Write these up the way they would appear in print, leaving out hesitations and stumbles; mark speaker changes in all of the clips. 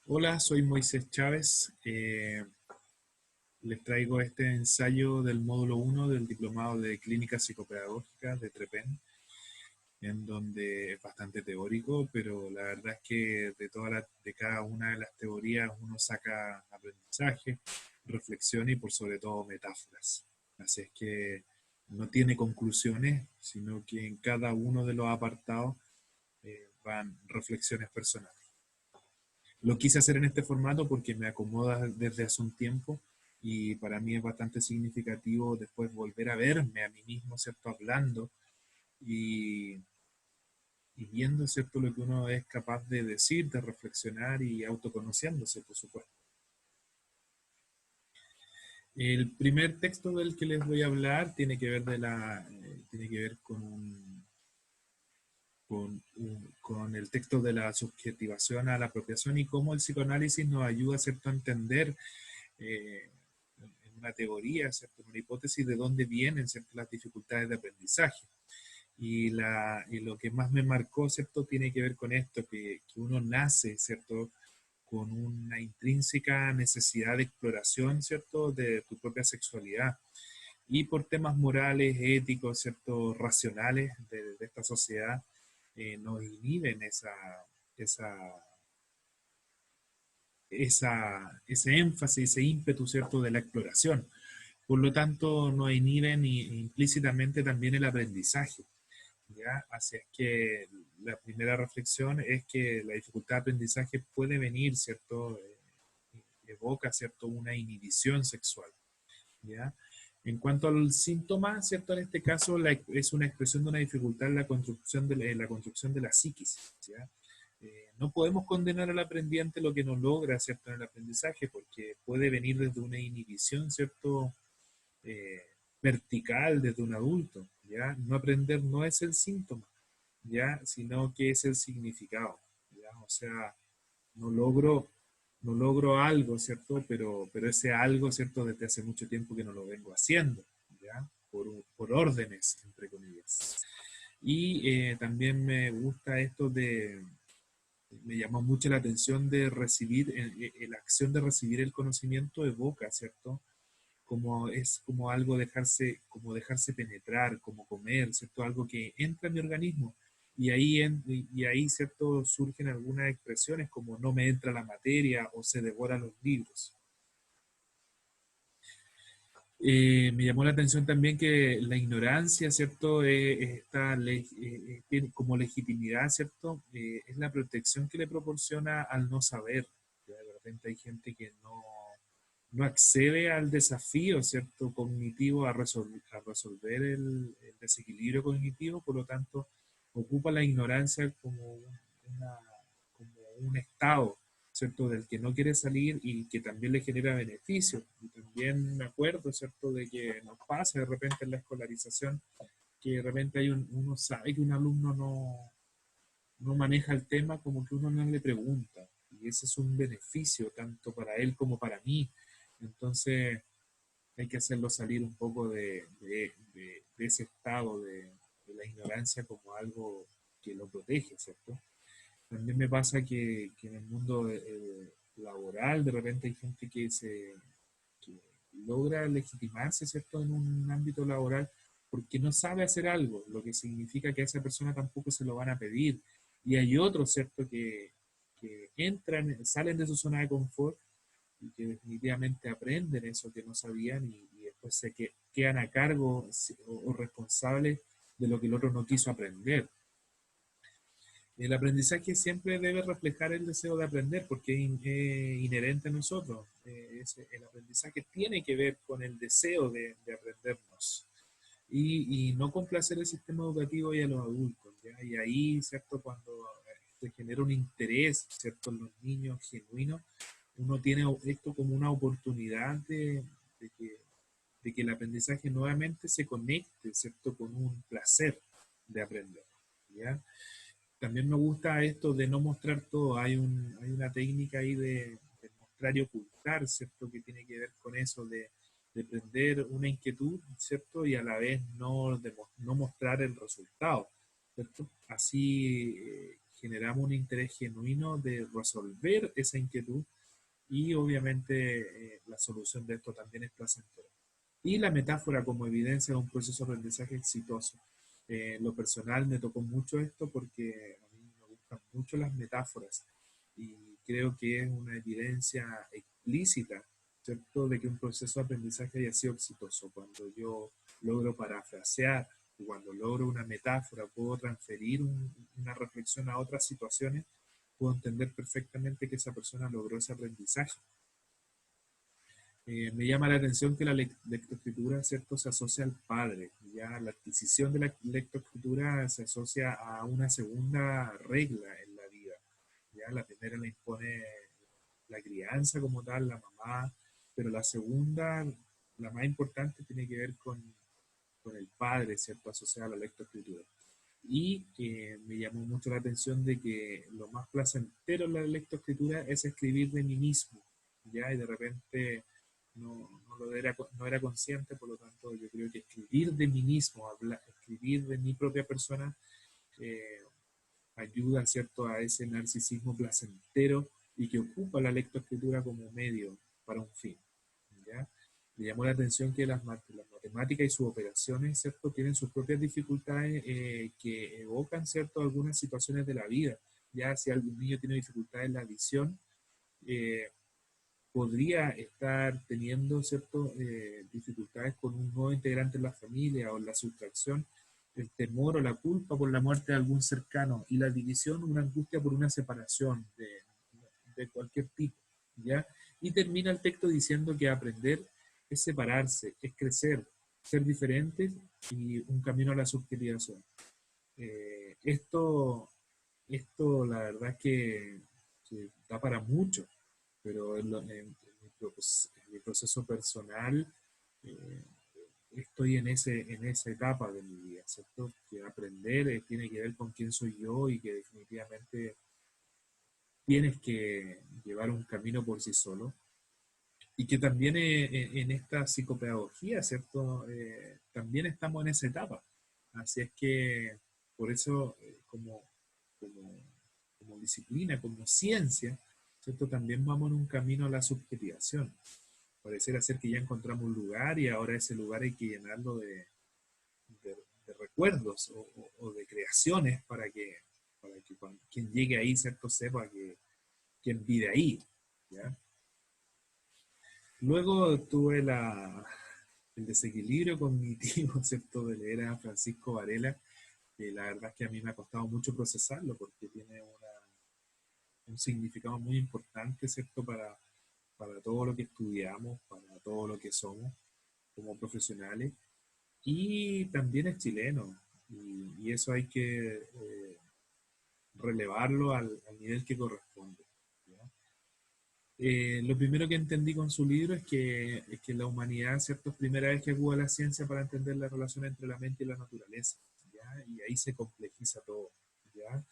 Speaker 1: Hola, soy Moisés Chávez. Les traigo este ensayo del módulo uno del Diplomado de Clínica Psicopedagógica de Trepen, en donde es bastante teórico, pero la verdad es que de cada una de las teorías uno saca aprendizaje, reflexión y por sobre todo metáforas. Así es que no tiene conclusiones, sino que en cada uno de los apartados van reflexiones personales. Lo quise hacer en este formato porque me acomoda desde hace un tiempo y para mí es bastante significativo después volver a verme a mí mismo, ¿cierto? Hablando y, y viendo, ¿cierto? Lo que uno es capaz de decir, de reflexionar y autoconociéndose, por supuesto. El primer texto del que les voy a hablar tiene que ver, tiene que ver con el texto de la subjetivación a la apropiación y cómo el psicoanálisis nos ayuda, ¿cierto? A entender eh, en una teoría, ¿cierto? En una hipótesis de dónde vienen, ¿cierto? Las dificultades de aprendizaje. Y lo que más me marcó, ¿cierto? Tiene que ver con esto, que uno nace, ¿cierto? Con una intrínseca necesidad de exploración, ¿cierto? De tu propia sexualidad. Y por temas morales, éticos, ¿cierto? Racionales de esta sociedad, nos inhiben esa, ese énfasis, ese ímpetu, ¿cierto? De la exploración. Por lo tanto, nos inhiben implícitamente también el aprendizaje. ¿Ya? Así es que la primera reflexión es que la dificultad de aprendizaje puede venir, ¿cierto? Evoca, ¿cierto? Una inhibición sexual. ¿Ya? En cuanto al síntoma, ¿cierto? En este caso es una expresión de una dificultad en la construcción de la psiquis. ¿Ya? No podemos condenar al aprendiente lo que no logra, ¿cierto? En el aprendizaje, porque puede venir desde una inhibición, ¿cierto? eh, Vertical desde un adulto, ¿ya? No aprender no es el síntoma, ¿ya? Sino que es el significado, ¿ya? O sea, no logro, no logro algo, ¿cierto? Pero ese algo, ¿cierto? Desde hace mucho tiempo que no lo vengo haciendo, ¿ya? Por órdenes, entre comillas. Y también me gusta me llamó mucho la atención de recibir, la acción de recibir el conocimiento evoca, ¿cierto? Como es como algo como dejarse penetrar, como comer, ¿cierto? Algo que entra en mi organismo. Y ahí, ¿cierto? Surgen algunas expresiones como no me entra la materia o se devoran los libros. Me llamó la atención también que la ignorancia, ¿cierto? Tiene como legitimidad, ¿cierto? Es la protección que le proporciona al no saber. Ya de repente hay gente que no accede al desafío, ¿cierto? Cognitivo a resolver el desequilibrio cognitivo, por lo tanto, ocupa la ignorancia una, como un estado, ¿cierto? Del que no quiere salir y que también le genera beneficios. Y también me acuerdo, ¿cierto? De que nos pasa de repente en la escolarización, que de repente uno sabe que un alumno no maneja el tema, como que uno no le pregunta. Y ese es un beneficio tanto para él como para mí. Entonces hay que hacerlo salir un poco de ese estado de la ignorancia como algo que lo protege, ¿cierto? También me pasa que en el mundo laboral de repente hay gente que logra legitimarse, ¿cierto?, en un ámbito laboral porque no sabe hacer algo, lo que significa que a esa persona tampoco se lo van a pedir. Y hay otros, ¿cierto?, que salen de su zona de confort y que definitivamente aprenden eso que no sabían y después quedan a cargo o responsables de lo que el otro no quiso aprender. El aprendizaje siempre debe reflejar el deseo de aprender porque es inherente a nosotros. El aprendizaje tiene que ver con el deseo de aprendernos y no complacer el sistema educativo y a los adultos. ¿Ya? Y ahí, ¿cierto? Cuando se genera un interés, ¿cierto? En los niños genuinos, uno tiene esto como una oportunidad de que, de que el aprendizaje nuevamente se conecte, ¿cierto? Con un placer de aprender. ¿Ya? También me gusta esto de no mostrar todo. Hay una técnica ahí de mostrar y ocultar, ¿cierto? Que tiene que ver con eso de prender una inquietud, ¿cierto? Y a la vez no mostrar el resultado, ¿cierto? Así generamos un interés genuino de resolver esa inquietud y obviamente la solución de esto también es placentera. Y la metáfora como evidencia de un proceso de aprendizaje exitoso. En lo personal me tocó mucho esto porque a mí me gustan mucho las metáforas y creo que es una evidencia explícita, ¿cierto?, de que un proceso de aprendizaje haya sido exitoso. Cuando yo logro parafrasear, cuando logro una metáfora, puedo transferir una reflexión a otras situaciones, puedo entender perfectamente que esa persona logró ese aprendizaje. Me llama la atención que la lectoescritura, ¿cierto?, se asocia al padre. Ya la adquisición de la lectoescritura se asocia a una segunda regla en la vida. Ya la primera la impone la crianza como tal, la mamá, pero la segunda, la más importante, tiene que ver con el padre, ¿cierto?, asociada a la lectoescritura. Y me llamó mucho la atención de que lo más placentero en la lectoescritura es escribir de mí mismo, ¿ya? Y de repente no era consciente, por lo tanto yo creo que escribir de mí mismo, escribir de mi propia persona, eh, ayuda, ¿cierto?, a ese narcisismo placentero y que ocupa la lectoescritura como medio para un fin, ¿ya? Me llamó la atención que las matemáticas y sus operaciones, ¿cierto?, tienen sus propias dificultades que evocan, ¿cierto?, algunas situaciones de la vida. Ya si algún niño tiene dificultades en la adición, eh, podría estar teniendo, ¿cierto?, dificultades con un nuevo integrante en la familia o en la sustracción, el temor o la culpa por la muerte de algún cercano y la división, una angustia por una separación de cualquier tipo, ¿ya? Y termina el texto diciendo que aprender es separarse, es crecer, ser diferentes y un camino a la subjetivación. Esto, esto la verdad es que da para mucho, pero en mi proceso personal eh, estoy en esa etapa de mi vida, ¿cierto? Que aprender tiene que ver con quién soy yo y que definitivamente tienes que llevar un camino por sí solo y que también en esta psicopedagogía, ¿cierto? También estamos en esa etapa. Así es que por eso como, como disciplina, como ciencia, ¿cierto? También vamos en un camino a la subjetivación. Pareciera ser que ya encontramos un lugar y ahora ese lugar hay que llenarlo de, de recuerdos o de creaciones para que quien llegue ahí, ¿cierto?, sepa que quien vive ahí, ¿ya? Luego tuve el desequilibrio cognitivo, ¿cierto?, de leer a Francisco Varela, que la verdad es que a mí me ha costado mucho procesarlo porque tiene un significado muy importante, ¿cierto?, para todo lo que estudiamos, para todo lo que somos como profesionales, y también es chileno, y eso hay que relevarlo al nivel que corresponde, ¿ya? Lo primero que entendí con su libro es que la humanidad, ¿cierto?, es primera vez que acude a la ciencia para entender la relación entre la mente y la naturaleza, ¿ya? Y ahí se complejiza todo, ¿ya?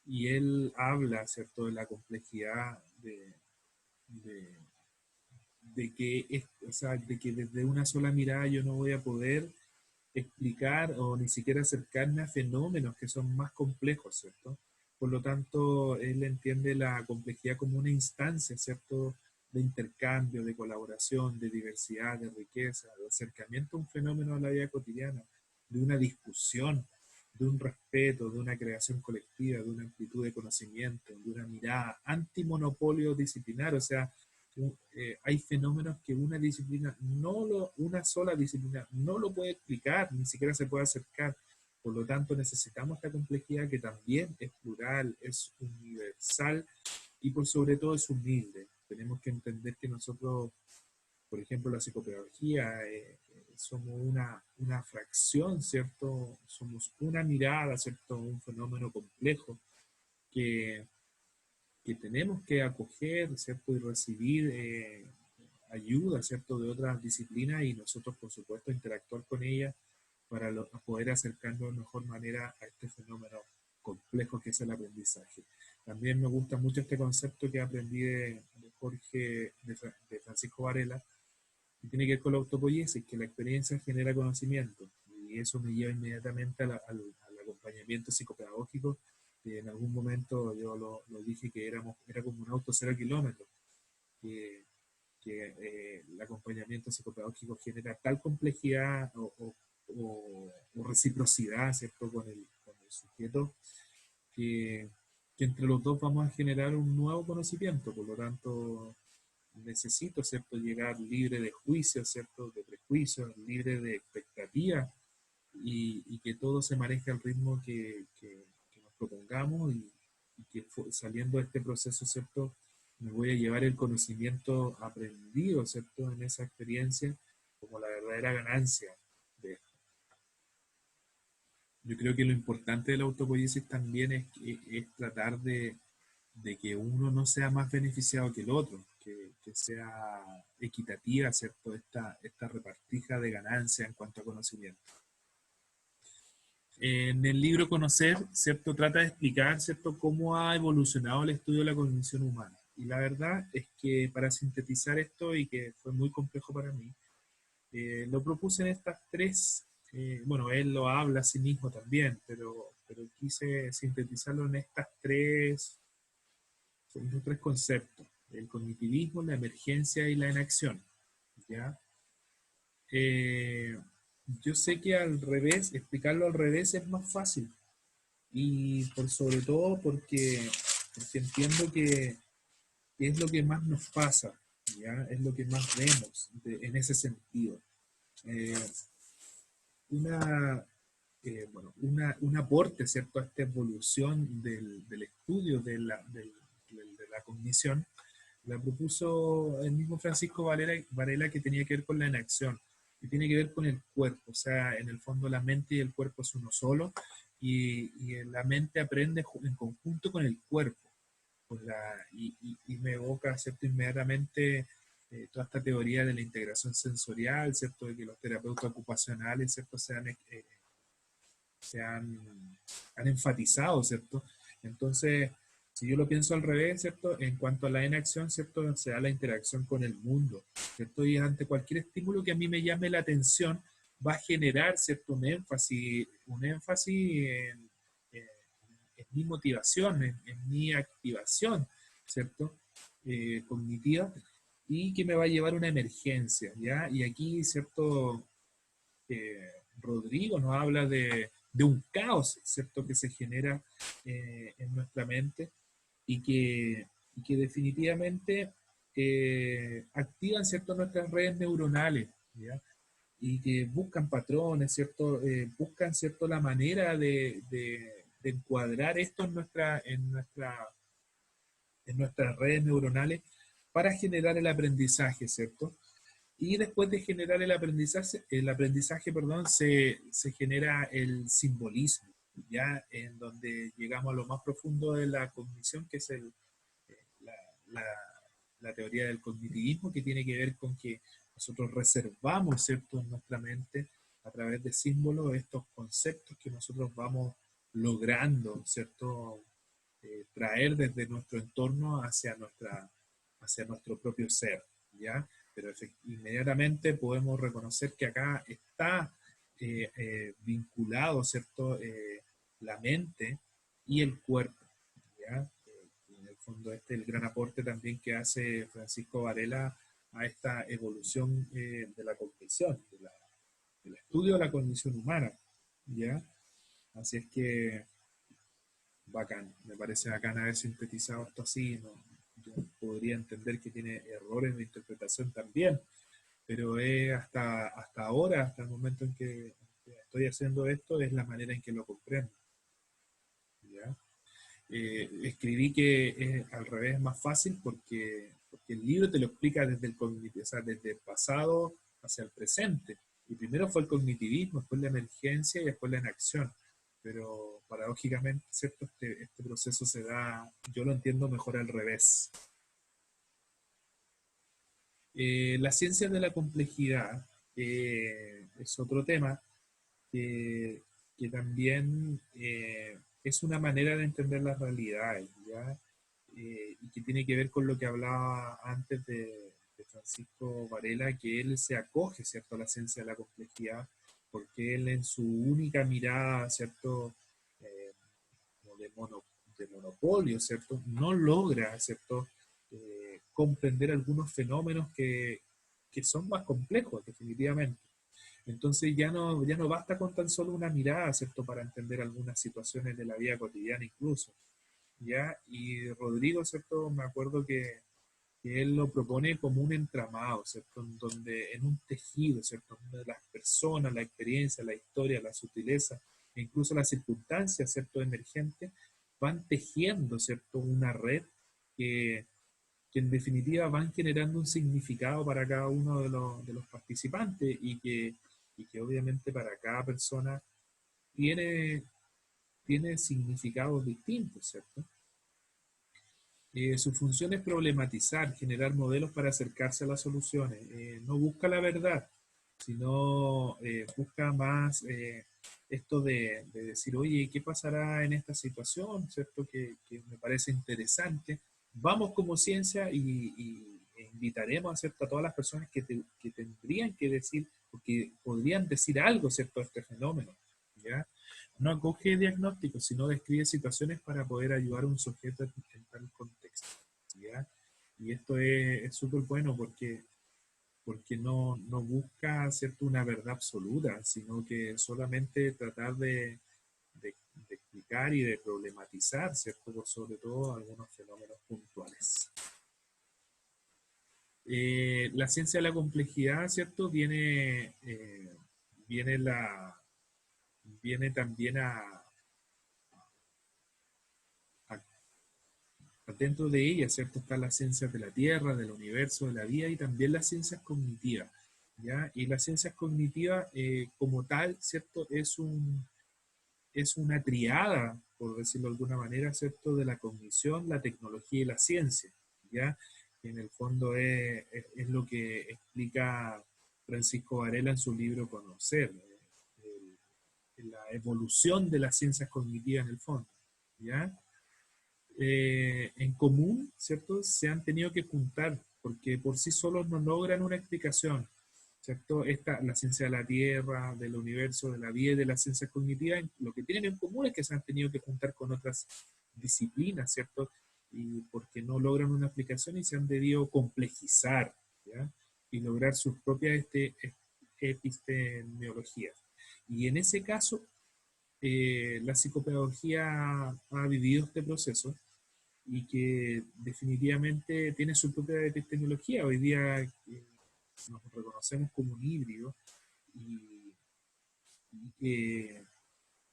Speaker 1: Y él habla, ¿cierto?, de la complejidad de, o sea, de que desde una sola mirada yo no voy a poder explicar o ni siquiera acercarme a fenómenos que son más complejos, ¿cierto? Por lo tanto, él entiende la complejidad como una instancia, ¿cierto?, de intercambio, de colaboración, de diversidad, de riqueza, de acercamiento a un fenómeno de la vida cotidiana, de una discusión, de un respeto, de una creación colectiva, de una amplitud de conocimiento, de una mirada antimonopolio disciplinar, o sea, hay fenómenos que una sola disciplina no lo puede explicar, ni siquiera se puede acercar. Por lo tanto, necesitamos esta complejidad que también es plural, es universal y por sobre todo es humilde. Tenemos que entender que nosotros, por ejemplo, la psicopedagogía, somos una fracción, ¿cierto? Somos una mirada, ¿cierto? Un fenómeno complejo que tenemos que acoger, ¿cierto? Y recibir ayuda, ¿cierto?, de otras disciplinas y nosotros, por supuesto, interactuar con ellas para poder acercarnos de mejor manera a este fenómeno complejo que es el aprendizaje. También me gusta mucho este concepto que aprendí de Francisco Varela, que tiene que ver con la autopoiesis, que la experiencia genera conocimiento. Y eso me lleva inmediatamente al acompañamiento psicopedagógico, En algún momento yo lo dije que era como un auto 0 kilómetros, que, el acompañamiento psicopedagógico genera tal complejidad o reciprocidad, ¿cierto?, con el sujeto, que, que entre los dos vamos a generar un nuevo conocimiento. Por lo tanto, necesito, ¿cierto?, llegar libre de juicios, ¿cierto?, de prejuicios, libre de expectativas, y que todo se maneje al ritmo que nos propongamos, y que saliendo de este proceso, ¿cierto?, me voy a llevar el conocimiento aprendido, ¿cierto?, en esa experiencia como la verdadera ganancia de esto. Yo creo que lo importante de la autopoiesis también es tratar de que uno no sea más beneficiado que el otro, que sea equitativa, ¿cierto?, esta repartija de ganancia en cuanto a conocimiento. En el libro Conocer, ¿cierto?, trata de explicar, ¿cierto?, cómo ha evolucionado el estudio de la cognición humana. Y la verdad es que para sintetizar esto, y que fue muy complejo para mí, lo propuse en estas tres, bueno, él lo habla a sí mismo también, pero quise sintetizarlo en estos tres conceptos: el cognitivismo, la emergencia y la inacción. ¿Ya? Eh, yo sé que al revés, explicarlo al revés es más fácil, y por sobre todo porque entiendo que es lo que más nos pasa, ¿ya? Es lo que más vemos en ese sentido. Eh, una, un aporte, ¿cierto?, a esta evolución del estudio de la cognición, la propuso el mismo Francisco Varela, que tenía que ver con la inacción, que tiene que ver con el cuerpo. O sea, en el fondo la mente y el cuerpo es uno solo, y la mente aprende en conjunto con el cuerpo. Y me evoca, ¿cierto?, inmediatamente toda esta teoría de la integración sensorial, ¿cierto?, de que los terapeutas ocupacionales, ¿cierto?, han enfatizado, ¿cierto? Entonces, si yo lo pienso al revés, ¿cierto?, en cuanto a la inacción, ¿cierto?, se da la interacción con el mundo, ¿cierto? Y ante cualquier estímulo que a mí me llame la atención, va a generar, ¿cierto?, un énfasis en mi motivación, en mi activación, ¿cierto?, cognitiva, y que me va a llevar a una emergencia, ¿ya? Y aquí, ¿cierto?, Rodrigo nos habla de un caos, ¿cierto?, que se genera en nuestra mente, y que definitivamente activan, ¿cierto?, nuestras redes neuronales, ¿ya? Y que buscan patrones, ¿cierto? Buscan, ¿cierto?, la manera de encuadrar esto en nuestras redes neuronales para generar el aprendizaje, ¿cierto? Y después de generar el aprendizaje, perdón, se genera el simbolismo, ya en donde llegamos a lo más profundo de la cognición, que es la, la, la teoría del cognitivismo, que tiene que ver con que nosotros reservamos, ¿cierto?, en nuestra mente, a través de símbolos, estos conceptos que nosotros vamos logrando, ¿cierto?, traer desde nuestro entorno hacia nuestro propio ser, ¿ya? Pero inmediatamente podemos reconocer que acá está vinculado, ¿cierto?, la mente y el cuerpo, ¿ya? En el fondo este es el gran aporte también que hace Francisco Varela a esta evolución de la cognición, del estudio de la cognición humana, ¿ya? Así es que bacán, me parece bacán haber sintetizado esto así. ¿No? Yo podría entender que tiene errores de interpretación también, pero hasta ahora, hasta el momento en que estoy haciendo esto, es la manera en que lo comprendo, ¿ya? Escribí que es al revés más fácil, porque el libro te lo explica desde el cognitivo, o sea, desde el pasado hacia el presente. Y primero fue el cognitivismo, después la emergencia y después la inacción. Pero paradójicamente, ¿cierto? Este proceso se da, yo lo entiendo mejor al revés. La ciencia de la complejidad es otro tema que, que también es una manera de entender las realidades, ¿ya? Y que tiene que ver con lo que hablaba antes de Francisco Varela, que él se acoge, ¿cierto?, a la ciencia de la complejidad, porque él en su única mirada, ¿cierto?, como de monopolio, ¿cierto? No logra, ¿cierto? Comprender algunos fenómenos que son más complejos, definitivamente. Entonces ya no basta con tan solo una mirada, ¿cierto? Para entender algunas situaciones de la vida cotidiana incluso, ¿ya? Y Rodrigo, ¿cierto? Me acuerdo que él lo propone como un entramado, ¿cierto? En donde en un tejido, ¿cierto? Donde las personas, la experiencia, la historia, la sutileza, e incluso las circunstancias, ¿cierto? Emergentes, van tejiendo, ¿cierto? Una red que, que en definitiva van generando un significado para cada uno de los participantes y que obviamente para cada persona tiene, tiene significados distintos, ¿cierto? Su función es problematizar, generar modelos para acercarse a las soluciones. No busca la verdad, sino busca más esto de decir, oye, ¿qué pasará en esta situación? ¿Cierto? Que me parece interesante. Vamos como ciencia e invitaremos, ¿cierto? A todas las personas que tendrían que decir, o que podrían decir algo, ¿cierto? A este fenómeno, ¿ya? No acoge diagnósticos, sino describe situaciones para poder ayudar a un sujeto en tal contexto, ¿ya? Y esto es súper bueno porque no busca, ¿cierto? Una verdad absoluta, sino que solamente tratar de explicar y de problematizar, ¿cierto? Por sobre todo algunos fenómenos puntuales. La ciencia de la complejidad, ¿cierto? Viene, viene también a dentro de ella, ¿cierto? Están las ciencias de la Tierra, del universo, de la vida y también las ciencias cognitivas, ¿ya? Y las ciencias cognitivas, como tal, ¿cierto? Es una triada, por decirlo de alguna manera, ¿cierto? De la cognición, la tecnología y la ciencia, ¿ya? Que en el fondo es lo que explica Francisco Varela en su libro Conocer, la evolución de las ciencias cognitivas en el fondo, ¿ya? En común, ¿cierto? Se han tenido que juntar porque por sí solos no logran una explicación, ¿cierto? La ciencia de la Tierra, del universo, de la vida y de la ciencia cognitiva, lo que tienen en común es que se han tenido que juntar con otras disciplinas, ¿cierto? Y porque no logran una explicación y se han debido complejizar, ¿ya? Y lograr sus propias epistemologías. Y en ese caso, la psicopedagogía ha vivido este proceso y que definitivamente tiene su propia epistemología. Hoy día nos reconocemos como un híbrido y, y que,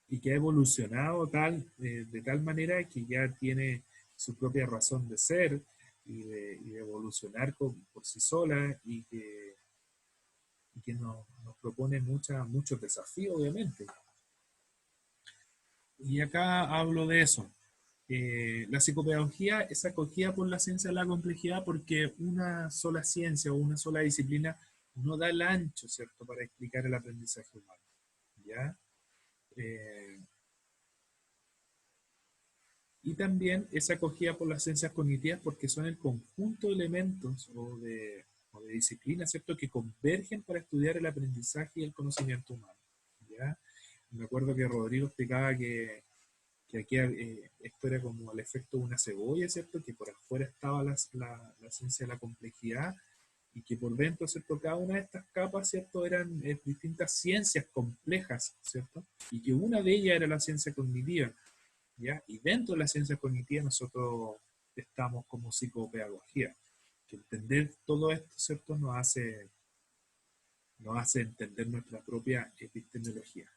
Speaker 1: y que ha evolucionado de tal manera que ya tiene su propia razón de ser y de evolucionar por sí sola y que nos propone muchos desafíos, obviamente. Y acá hablo de eso. La psicopedagogía es acogida por la ciencia de la complejidad porque una sola ciencia o una sola disciplina no da el ancho, ¿cierto?, para explicar el aprendizaje humano, ¿ya? Eh, y también es acogida por las ciencias cognitivas porque son el conjunto de elementos o de disciplinas, ¿cierto?, que convergen para estudiar el aprendizaje y el conocimiento humano, ¿ya? Me acuerdo que Rodrigo explicaba que aquí esto era como el efecto de una cebolla, ¿cierto? Que por afuera estaba la ciencia de la complejidad y que por dentro, ¿cierto? Cada una de estas capas, ¿cierto? Eran distintas ciencias complejas, ¿cierto? Y que una de ellas era la ciencia cognitiva, ¿ya? Y dentro de la ciencia cognitiva nosotros estamos como psicopedagogía, que entender todo esto, ¿cierto? Nos hace entender nuestra propia epistemología.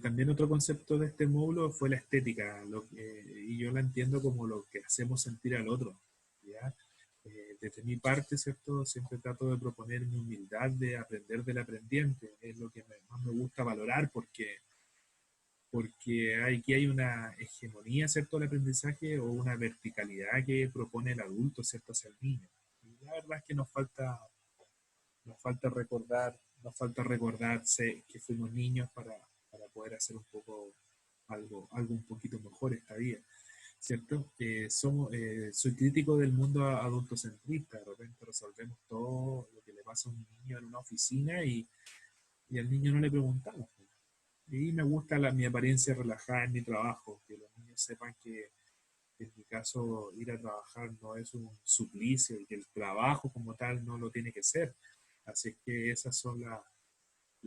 Speaker 1: También otro concepto de este módulo fue la estética, y yo la entiendo como lo que hacemos sentir al otro, ¿ya? Desde mi parte, ¿cierto? Siempre trato de proponer mi humildad de aprender del aprendiente, es lo que más me gusta valorar porque aquí hay una hegemonía, ¿cierto?, del aprendizaje o una verticalidad que propone el adulto, ¿cierto?, hacia el niño. Y la verdad es que nos falta recordarse que fuimos niños para poder hacer un poco algo un poquito mejor esta vida, ¿cierto? Soy crítico del mundo adultocentrista, de repente resolvemos todo lo que le pasa a un niño en una oficina y al niño no le preguntamos. Y me gusta mi apariencia relajada en mi trabajo, que los niños sepan que en mi caso ir a trabajar no es un suplicio y que el trabajo como tal no lo tiene que ser. Así es que esas son la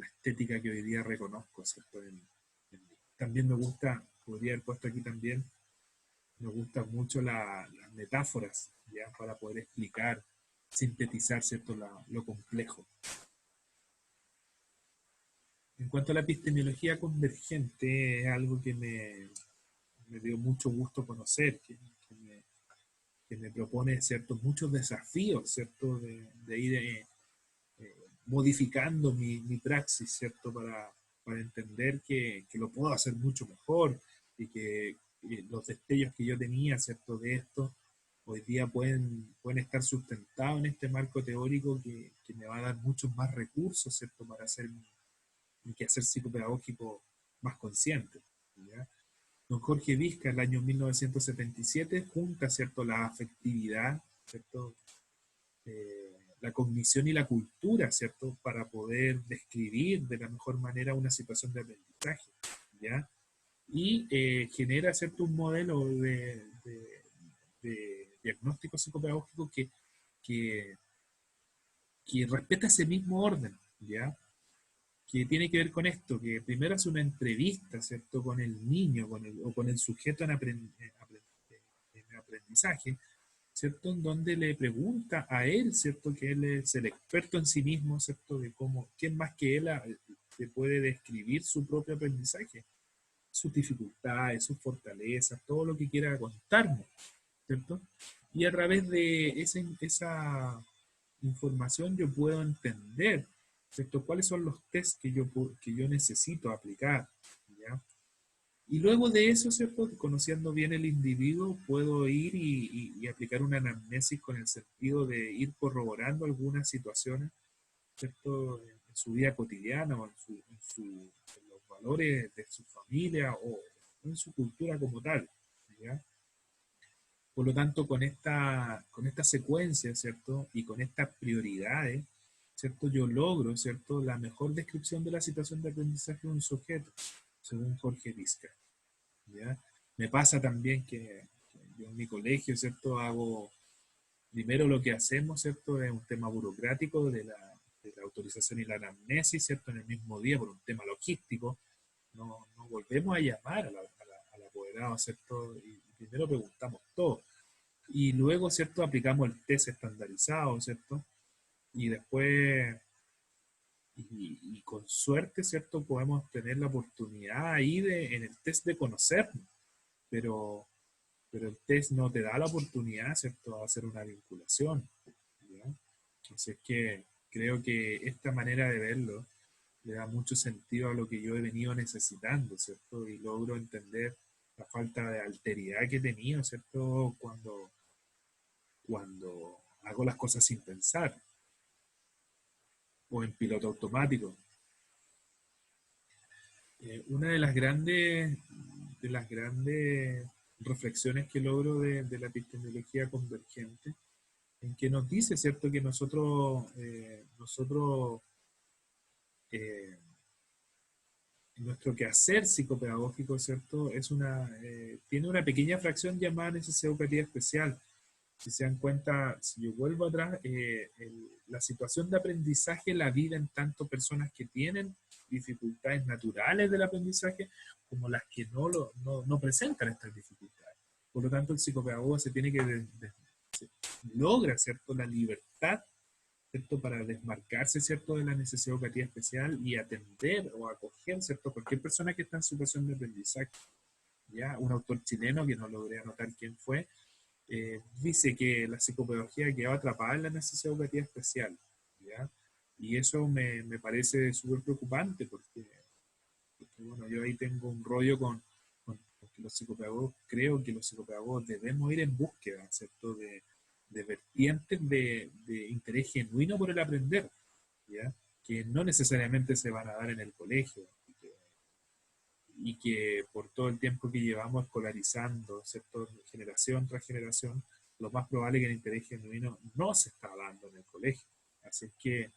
Speaker 1: estética que hoy día reconozco, ¿cierto? Mí. También me gusta, podría haber puesto aquí también, me gustan mucho las metáforas, ¿ya? Para poder explicar, sintetizar, ¿cierto? Lo complejo. En cuanto a la epistemología convergente, es algo que me dio mucho gusto conocer, que me propone ciertos muchos desafíos, ¿cierto? De ir modificando mi praxis, ¿cierto? Para entender que lo puedo hacer mucho mejor y que los destellos que yo tenía, ¿cierto? De esto, hoy día pueden estar sustentados en este marco teórico que me va a dar muchos más recursos, ¿cierto? Para hacer mi quehacer psicopedagógico más consciente, ¿ya? Don Jorge Vizca, en el año 1977, junta, ¿cierto?, la afectividad, ¿cierto?, la cognición y la cultura, ¿cierto?, para poder describir de la mejor manera una situación de aprendizaje, ¿ya? Y genera, ¿cierto?, un modelo de diagnóstico psicopedagógico que, que respeta ese mismo orden, ¿ya? Que tiene que ver con esto, que primero hace una entrevista, ¿cierto?, con el niño o con el sujeto en aprendizaje, ¿cierto?, en donde le pregunta a él, ¿cierto?, que él es el experto en sí mismo, ¿cierto?, de cómo, quién más que él se puede describir su propio aprendizaje, sus dificultades, sus fortalezas, todo lo que quiera contarnos, ¿cierto? Y a través de esa información yo puedo entender, ¿cierto?, cuáles son los tests que yo necesito aplicar, ¿ya? Y luego de eso, ¿cierto?, conociendo bien el individuo, puedo ir y aplicar una anamnesis con el sentido de ir corroborando algunas situaciones, ¿cierto?, en su vida cotidiana o en los valores de su familia o en su cultura como tal, ¿ya? Por lo tanto, con esta secuencia, ¿cierto? Y con estas prioridades, ¿cierto? Yo logro, ¿cierto?, la mejor descripción de la situación de aprendizaje de un sujeto, según Jorge Vizca, ¿ya? Me pasa también que yo en mi colegio, ¿cierto?, hago, primero lo que hacemos, ¿cierto?, es un tema burocrático de la autorización y la anamnesis, ¿cierto?, en el mismo día por un tema logístico. No volvemos a llamar al apoderado, ¿cierto? Y primero preguntamos todo. Y luego, ¿cierto?, aplicamos el test estandarizado, ¿cierto? Y después, y con suerte, ¿cierto?, podemos tener la oportunidad ahí en el test de conocernos, pero, pero el test no te da la oportunidad, ¿cierto?, de hacer una vinculación, ¿ya? Entonces, que creo que esta manera de verlo le da mucho sentido a lo que yo he venido necesitando, ¿cierto? Y logro entender la falta de alteridad que he tenido, ¿cierto?, cuando hago las cosas sin pensar o en piloto automático. Una de las grandes reflexiones que logro de la epistemología convergente, en que nos dice, ¿cierto?, que nosotros eh, nuestro quehacer psicopedagógico, ¿cierto?, tiene una pequeña fracción llamada necesidad educativa especial. Si se dan cuenta, si yo vuelvo atrás, la situación de aprendizaje la viven tanto personas que tienen dificultades naturales del aprendizaje como las que no presentan estas dificultades. Por lo tanto, el psicopedagogo se tiene que logra, ¿cierto?, la libertad, ¿cierto?, para desmarcarse, ¿cierto?, de la necesidad educativa especial y atender o acoger, ¿cierto?, cualquier persona que está en situación de aprendizaje. ¿Ya? Un autor chileno, que no logré anotar quién fue, dice que la psicopedagogía quedó atrapada en la necesidad educativa especial, ¿ya? Y eso me parece súper preocupante porque, bueno, yo ahí tengo un rollo con que los psicopedagogos, creo que los psicopedagogos debemos ir en búsqueda, ¿cierto?, de vertientes de interés genuino por el aprender, ¿ya? Que no necesariamente se van a dar en el colegio y que por todo el tiempo que llevamos escolarizando, ¿cierto?, generación tras generación, lo más probable es que el interés genuino no se está dando en el colegio. Así es que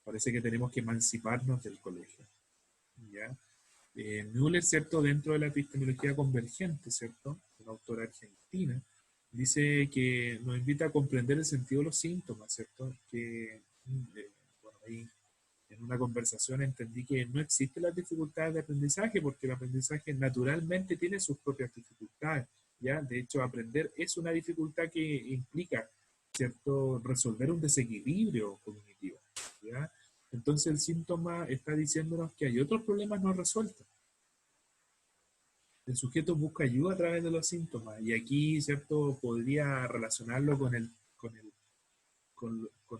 Speaker 1: parece que tenemos que emanciparnos del colegio, ¿ya? Müller, ¿cierto? Dentro de la epistemología convergente, ¿cierto? Una autora argentina, dice que nos invita a comprender el sentido de los síntomas, ¿cierto? Bueno, ahí en una conversación entendí que no existen las dificultades de aprendizaje porque el aprendizaje naturalmente tiene sus propias dificultades, ¿ya? De hecho, aprender es una dificultad que implica, ¿cierto? Resolver un desequilibrio cognitivo, ¿ya? Entonces el síntoma está diciéndonos que hay otros problemas no resueltos. El sujeto busca ayuda a través de los síntomas y aquí, ¿cierto? Podría relacionarlo con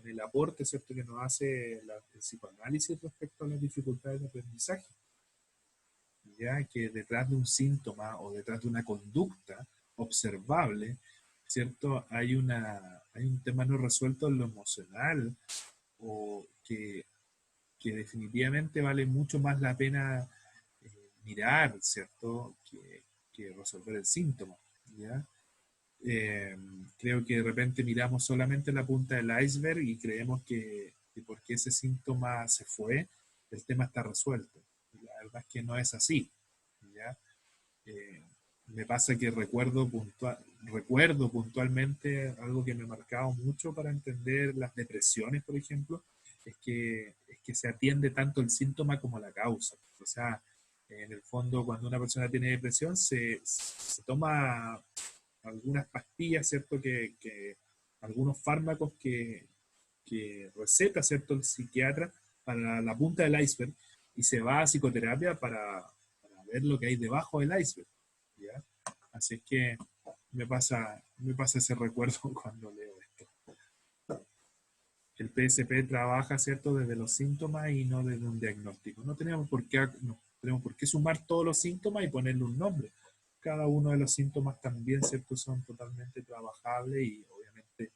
Speaker 1: el aporte, ¿cierto? Que nos hace el psicoanálisis respecto a las dificultades de aprendizaje, ya que detrás de un síntoma o detrás de una conducta observable, ¿cierto? Hay un tema no resuelto en lo emocional o que definitivamente vale mucho más la pena mirar, ¿cierto? Que resolver el síntoma, ¿ya? Eh, Creo que de repente miramos solamente la punta del iceberg y creemos que porque ese síntoma se fue, el tema está resuelto. Y la verdad es que no es así, ¿ya? Eh, Me pasa que recuerdo puntualmente algo que me ha marcado mucho para entender las depresiones, por ejemplo, es que se atiende tanto el síntoma como la causa. O sea, en el fondo, cuando una persona tiene depresión, se toma algunas pastillas, ¿cierto? Algunos fármacos que receta, ¿cierto? El psiquiatra para la punta del iceberg y se va a psicoterapia para ver lo que hay debajo del iceberg, ¿ya? Así es que me pasa ese recuerdo cuando leo esto. El PSP trabaja, ¿cierto? Desde los síntomas y no desde un diagnóstico. No tenemos por qué sumar todos los síntomas y ponerle un nombre. Cada uno de los síntomas también, ¿cierto? Son totalmente trabajables y obviamente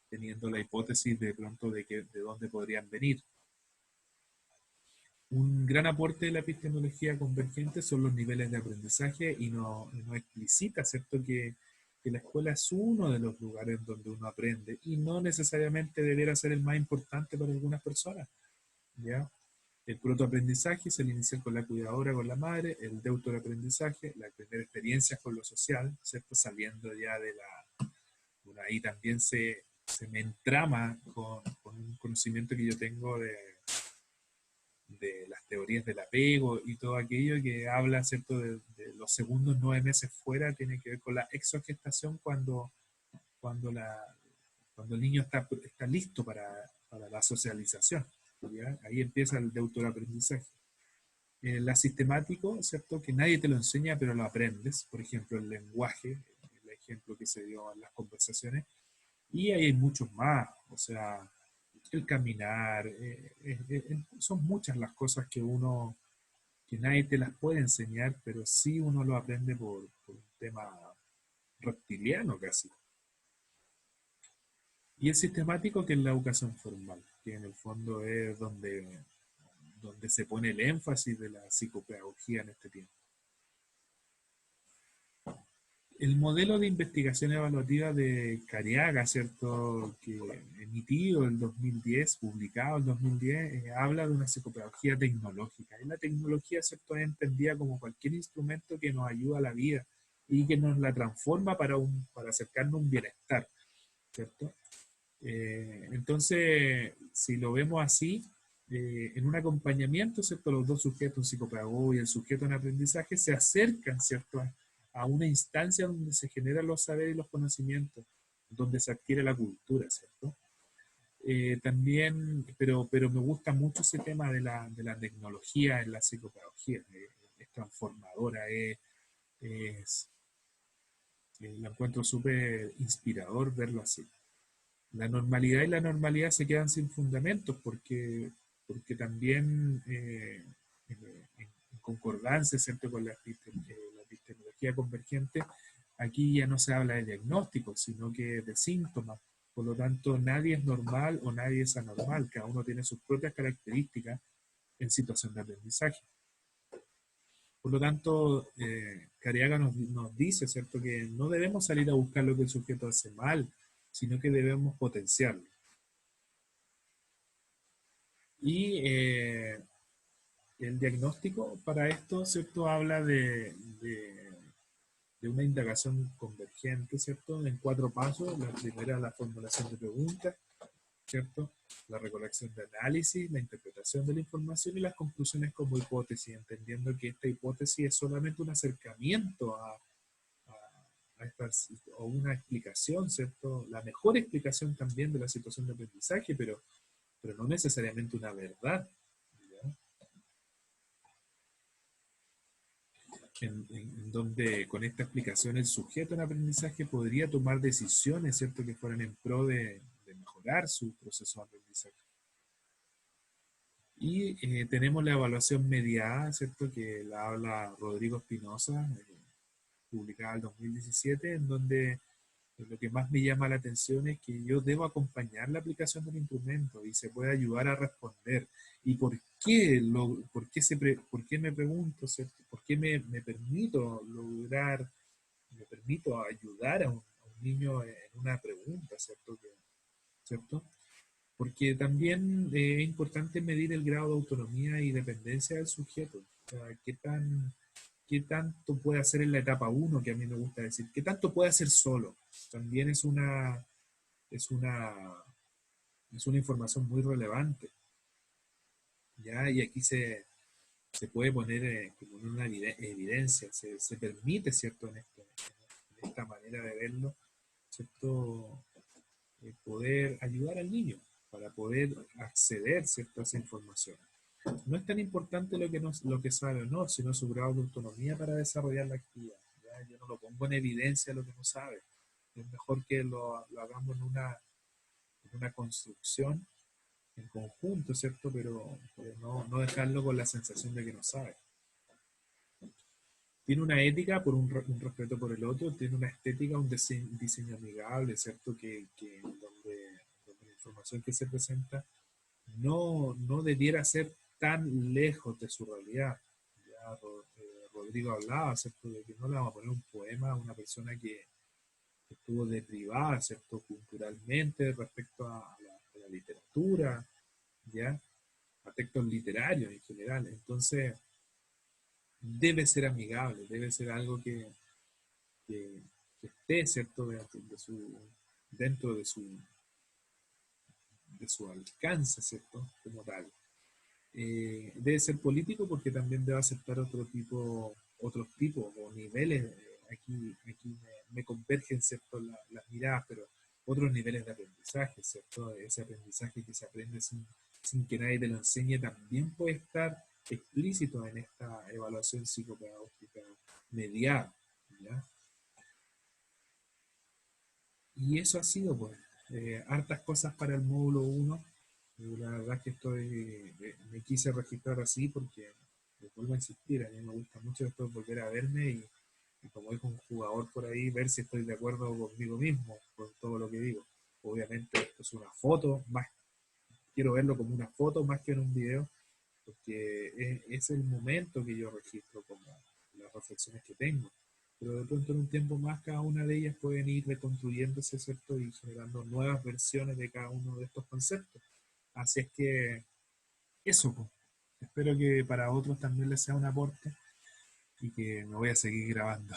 Speaker 1: teniendo la hipótesis de pronto de dónde podrían venir. Un gran aporte de la epistemología convergente son los niveles de aprendizaje y no explicita, ¿cierto?, que la escuela es uno de los lugares donde uno aprende y no necesariamente debiera ser el más importante para algunas personas, ¿ya? El protoaprendizaje es el inicial con la cuidadora, con la madre, el deutoroaprendizaje, la primera experiencia con lo social, ¿cierto? Saliendo ya de la... Bueno, ahí también se me entrama con un conocimiento que yo tengo de las teorías del apego y todo aquello que habla, ¿cierto?, de los segundos 9 meses fuera, tiene que ver con la exogestación cuando, la, cuando el niño está listo para la socialización, ¿ya? Ahí empieza el deutoroaprendizaje. La sistemático, ¿cierto?, que nadie te lo enseña, pero lo aprendes. Por ejemplo, el lenguaje, el ejemplo que se dio en las conversaciones. Y ahí hay muchos más, o sea, el caminar, son muchas las cosas que nadie te las puede enseñar, pero sí uno lo aprende por un tema reptiliano casi. Y el sistemático, que es la educación formal, que en el fondo es donde se pone el énfasis de la psicopedagogía en este tiempo. El modelo de investigación evaluativa de Cariaga, ¿cierto?, que emitido en 2010, publicado en 2010, habla de una psicopedagogía tecnológica. Y la tecnología, ¿cierto?, es entendida como cualquier instrumento que nos ayuda a la vida y que nos la transforma para acercarnos a un bienestar, ¿cierto? Entonces, si lo vemos así, en un acompañamiento, ¿cierto? Los dos sujetos, un psicopedagogo y el sujeto en aprendizaje, se acercan, ¿cierto?, a una instancia donde se generan los saberes y los conocimientos, donde se adquiere la cultura, ¿cierto? También, pero me gusta mucho ese tema de la tecnología en la psicopedagogía, es transformadora, es, lo encuentro súper inspirador verlo así. La normalidad y la normalidad se quedan sin fundamentos porque también en concordancia, ¿cierto?, con la epistemología convergente, aquí ya no se habla de diagnóstico, sino que de síntomas. Por lo tanto, nadie es normal o nadie es anormal, cada uno tiene sus propias características en situación de aprendizaje. Por lo tanto, Cariaga nos dice, ¿cierto?, que no debemos salir a buscar lo que el sujeto hace mal, sino que debemos potenciarlo. Y El diagnóstico para esto, ¿cierto? Habla de una indagación convergente, ¿cierto? En 4 pasos. La primera, la formulación de preguntas, ¿cierto? La recolección de análisis, la interpretación de la información y las conclusiones como hipótesis, entendiendo que esta hipótesis es solamente un acercamiento a estas, o una explicación, ¿cierto? La mejor explicación también de la situación de aprendizaje, pero no necesariamente una verdad. ¿Ya? En donde con esta explicación el sujeto en aprendizaje podría tomar decisiones, ¿cierto?, que fueran en pro de mejorar su proceso de aprendizaje. Y tenemos la evaluación mediada, ¿cierto?, que la habla Rodrigo Espinosa, publicada en 2017, en donde lo que más me llama la atención es que yo debo acompañar la aplicación del instrumento y se puede ayudar a responder. ¿Y por qué me pregunto, ¿cierto? ¿Por qué me permito lograr, me permito ayudar a un niño en una pregunta, ¿cierto? ¿Cierto? Porque también es importante medir el grado de autonomía y dependencia del sujeto. O sea, qué tanto puede hacer en la etapa uno, que a mí me gusta decir, qué tanto puede hacer solo. También es una, es una información muy relevante, ¿ya? Y aquí se puede poner como en una evidencia, se permite, ¿cierto? En esta manera de verlo, ¿cierto? Poder ayudar al niño para poder acceder, ¿cierto?, a esa información. No es tan importante lo que sabe o no, sino su grado de autonomía para desarrollar la actividad. ¿Ya? Yo no lo pongo en evidencia lo que no sabe. Es mejor que lo hagamos en una construcción en conjunto, ¿cierto? Pero no dejarlo con la sensación de que no sabe. Tiene una ética por un respeto por el otro, tiene una estética, un diseño amigable, ¿cierto? Donde la información que se presenta no debiera ser tan lejos de su realidad. Ya Rodrigo hablaba, ¿cierto?, de que no le vamos a poner un poema a una persona que estuvo deprivada, ¿cierto?, culturalmente respecto a la literatura, ¿ya? A textos literarios en general. Entonces, debe ser amigable, debe ser algo que, que esté, ¿cierto?, dentro de su alcance, ¿cierto?, como tal. Debe ser político porque también debe aceptar otros tipos o niveles. Aquí me convergen, ¿cierto?, las miradas, pero otros niveles de aprendizaje, ¿cierto? Ese aprendizaje que se aprende sin que nadie te lo enseñe también puede estar explícito en esta evaluación psicopedagógica mediada, ¿ya? Y eso ha sido, pues, hartas cosas para el módulo uno. La verdad es que me quise registrar así porque, les vuelvo a insistir, a mí me gusta mucho después volver a verme y como dijo un jugador por ahí, ver si estoy de acuerdo conmigo mismo, con todo lo que digo. Obviamente esto es una foto, más quiero verlo como una foto más que en un video, porque es el momento que yo registro como las reflexiones que tengo. Pero de pronto en un tiempo más cada una de ellas pueden ir reconstruyéndose, ¿cierto? Y generando nuevas versiones de cada uno de estos conceptos. Así es que eso, pues. Espero que para otros también les sea un aporte y que me voy a seguir grabando.